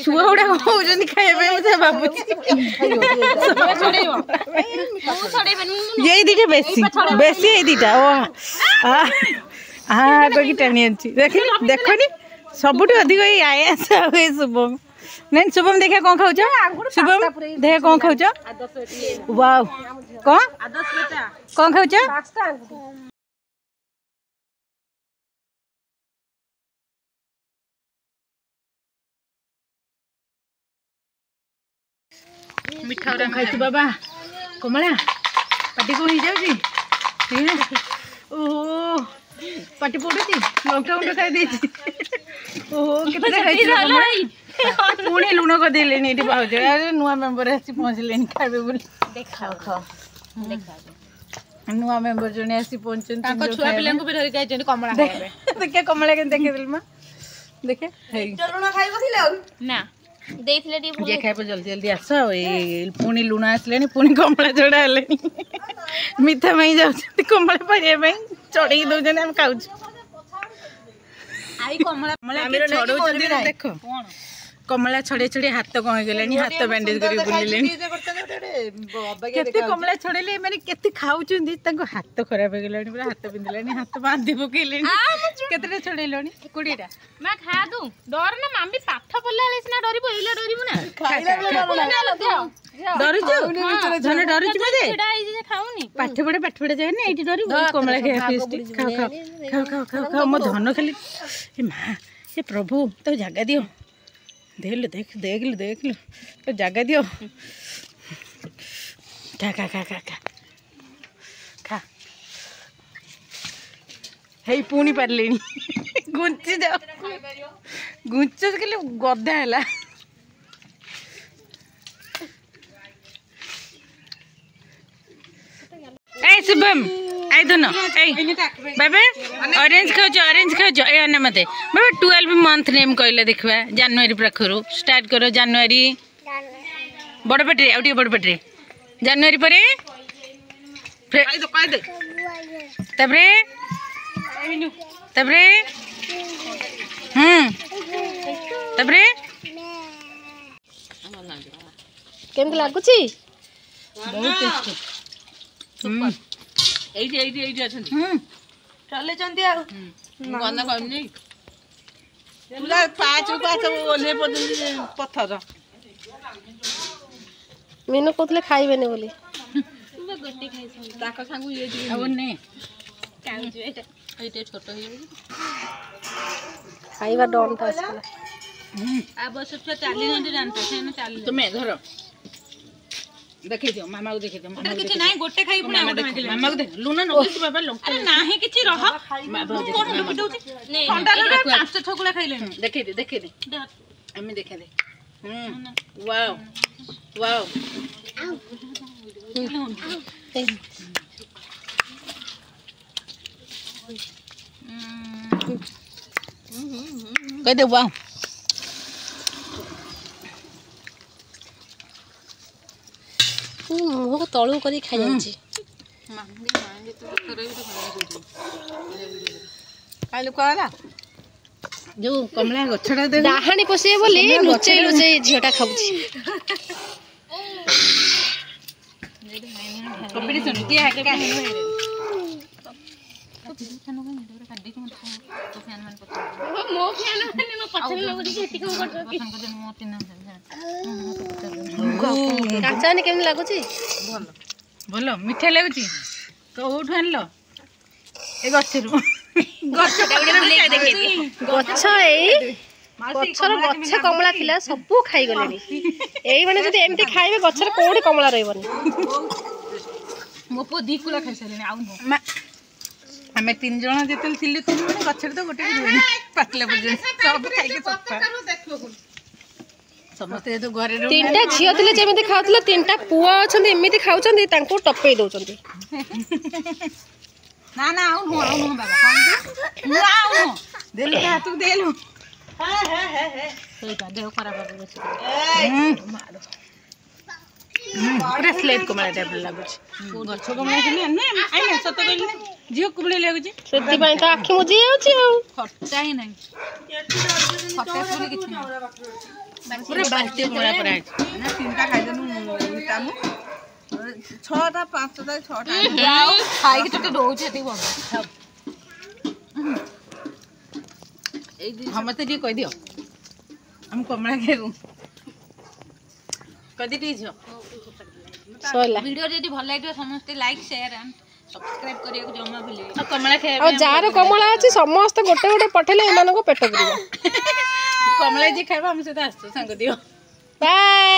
छुआ गुड़ा कौन खाइबे ये दीटा बेसी बेसी ये दीटा हाँ कोई टाणी देखनी देखनी सबुठ अधिक आयास शुभम नहीं शुभम देखा कौन खाऊ शुभम देखा कौन खाऊ वाओ कौन खाऊ मिठा खाई बाबा कमला पाटी कौन हो जाऊँगी ओह पाटी पड़ुची लंका गुंड खाई ओहो पुणी लुण करदे पाउच नुआ मेम्बर आसी पहुँचले खाइबे बोली नुआ मेम्बर जने आसी पहुँचन छुआ पिला भी धरिक कमला देखे कमला के देखे माँ देखे ना जे खाइब जल्दी जल्दी आस पुणी लुण आसले पुणी कमला चढ़ा है मिठा माई जाऊँ कमला पारिया चढ़े दौरान आम खाऊ देख कमला छड़े छड़े हाथ कौन गलानी हाथ बैंडेज कर बुले कमला छड़े मैंने केते खाऊं हाथ खराब हो गला पूरा हाथ पिंधलानी हाथ बांधि पकड़े केते छड़ेलनी 20टा मैं खा दू डर ना मामी पाठ पढ़ला सिना डरबो एला डरबो ना डरुच खाऊनी पाठ पढ़े जाए ना ये डर कमला खाओ खाओ खाओ खाओ मो धन खाली माँ ये प्रभु तो जगह दियो देख देख लो देख लो तो जगह दियो खा खा खा खा खा खा हे पुणी पारे घुंची जाओ घुंच के गधा है ए शुभम आई दोनों बाबा ऑरेंज खाओ ए अने मते बाबा 12 मंथ नेम कहले देखबा जनवरी पाखरु स्टार्ट करो जनवरी बड़ पेटे आउटी बड़ पेटे जनवरी परे तबरे तबरे तबरे केम लागुची बहुत टेस्टी चले गंदा कहनी पूरा पाँच ओह्ले पत्थर मीनू कहते खाइबे बोली छोट खाइबा डन तुम्हें धर देखे दियो मामा को देखे दियो मामा को किछि नाही गोटे खाइ पुना मामा को देख लुना नगुच बाबा लंका अरे नाही किछि रह कोन बिडौची ठंडा रे पांच ठकुला खाइले देखे दे हमें देखे दे वाओ वाओ कह दे वाओ मुह को तलू कर खाई जाऊँगी जो कमला गछड़ा दे डाहाणी पशे बोली लुचई लुचई झीटा खाऊची कंपटीशन किया है क्या मो फैन माने मो पछन लगो जेटी को करतो कांचानी केम लागुची बोलो मीठा लागुची तो उठ आनलो ए गछरु गछ गछ ए गछर गछ कमला थिला सबु खाई गलेनी एई माने जदी एमती खाइबे गछर कोडी कमला रहबनी मो पो दीकुला खाइ सलेनी आउ हमें 3 जण जेतल थिले 3 माने गछर तो गोटे भी पातला पर्यंत सब खाइ के सफा समस्ते तो घरे 3टा झियो थिले जेमिति खाउतले 3टा पुआ अछंती एमिति खाउचंती तांको टपई दउचंती ना ना आउ बाबा ना आउ देलु हाथ देलु सही का देह खराब हो गछ पूरा स्लेट कमला टाइप लगुच गछ कमला कि आइना सत कहली झील कुबड़ी लगुच से तो आखि मुझी जाउची खट्टा ही नहीं खट्टा बोली किछ नहीं पूरा बाल्टी कमला पर आइ ना तीनटा खाइ देनु मिटामु 6टा 5टा 6टा खाइ के तो दउछ एती बाबा हम मत दी कह दियो हम कमला खेबू कदी दी छ सोला वीडियो जदी भल लागियो समस्त लाइक शेयर एंड सब्सक्राइब करिया को जमा भूले कमला खेबे और जार कमला अछि समस्त गोटे गोटे पठेले एमानको पेट पुरिबा कमला जी खाइबा हम से आसतो संग दियो बाय।